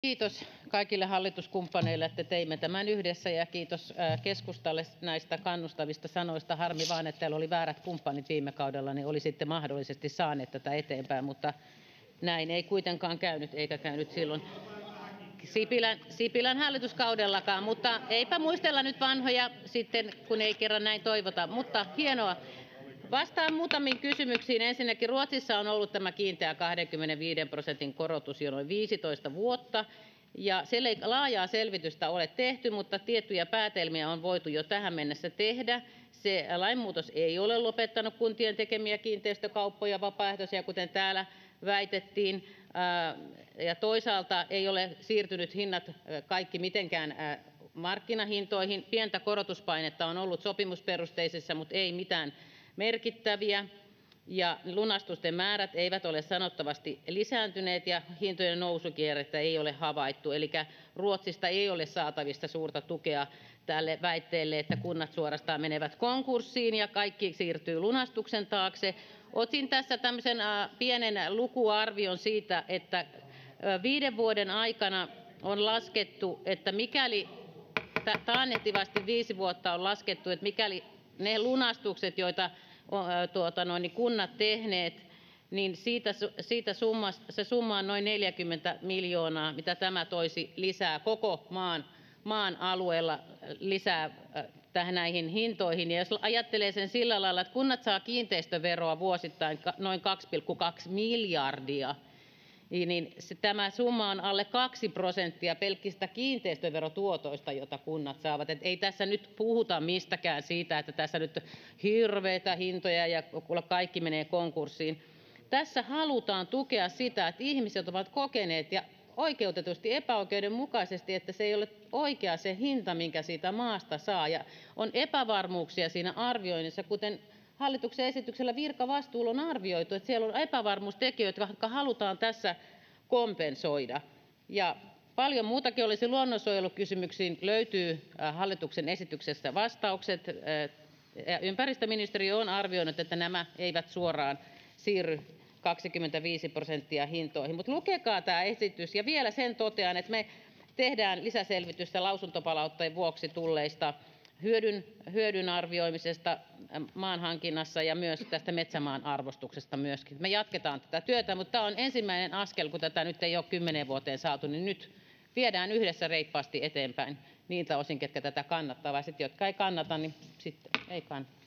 Kiitos kaikille hallituskumppaneille, että teimme tämän yhdessä, ja kiitos keskustalle näistä kannustavista sanoista. Harmi vain, että teillä oli väärät kumppanit viime kaudella, niin olisitte mahdollisesti saaneet tätä eteenpäin, mutta näin ei kuitenkaan käynyt, eikä käynyt silloin Sipilän hallituskaudellakaan. Mutta eipä muistella nyt vanhoja sitten, kun ei kerran näin toivota, mutta hienoa. Vastaan muutamiin kysymyksiin. Ensinnäkin Ruotsissa on ollut tämä kiinteä 25% korotus jo noin 15 vuotta, ja siellä ei laajaa selvitystä ole tehty, mutta tiettyjä päätelmiä on voitu jo tähän mennessä tehdä. Se lainmuutos ei ole lopettanut kuntien tekemiä kiinteistökauppoja, vapaaehtoisia, kuten täällä väitettiin, ja toisaalta ei ole siirtynyt hinnat kaikki mitenkään markkinahintoihin. Pientä korotuspainetta on ollut sopimusperusteisissa, mutta ei mitään merkittäviä, ja lunastusten määrät eivät ole sanottavasti lisääntyneet, ja hintojen nousukierrettä ei ole havaittu. Elikkä Ruotsista ei ole saatavissa suurta tukea tälle väitteelle, että kunnat suorastaan menevät konkurssiin ja kaikki siirtyy lunastuksen taakse. Otin tässä tämmöisen pienen lukuarvion siitä, että 5 vuoden aikana on laskettu, että mikäli taannehtivasti 5 vuotta on laskettu, että mikäli ne lunastukset, joita kunnat tehneet, niin siitä se summa on noin 40 miljoonaa, mitä tämä toisi lisää koko maan alueella lisää näihin hintoihin. Ja jos ajattelee sen sillä lailla, että kunnat saa kiinteistöveroa vuosittain noin 2,2 miljardia, niin tämä summa on alle 2% pelkistä kiinteistöverotuotoista, joita kunnat saavat. Et ei tässä nyt puhuta mistäkään siitä, että tässä nyt hirveitä hintoja ja kaikki menee konkurssiin. Tässä halutaan tukea sitä, että ihmiset ovat kokeneet, ja oikeutetusti epäoikeudenmukaisesti, että se ei ole oikea se hinta, minkä siitä maasta saa, ja on epävarmuuksia siinä arvioinnissa, kuten hallituksen esityksellä virkavastuulla on arvioitu, että siellä on epävarmuustekijöitä, jotka halutaan tässä kompensoida. Ja paljon muutakin olisi. Luonnonsuojelukysymyksiin löytyy hallituksen esityksestä vastaukset. Ympäristöministeriö on arvioinut, että nämä eivät suoraan siirry 25% hintoihin. Mutta lukekaa tämä esitys. Ja vielä sen totean, että me tehdään lisäselvitystä lausuntopalautteen vuoksi tulleista hyödyn arvioimisesta maanhankinnassa ja myös tästä metsämaan arvostuksesta myöskin. Me jatketaan tätä työtä, mutta tämä on ensimmäinen askel, kun tätä nyt ei ole 10 vuoteen saatu, niin nyt viedään yhdessä reippaasti eteenpäin niiltä osin, ketkä tätä kannattavat. Ja sitten jotka ei kannata, niin sitten ei kannata.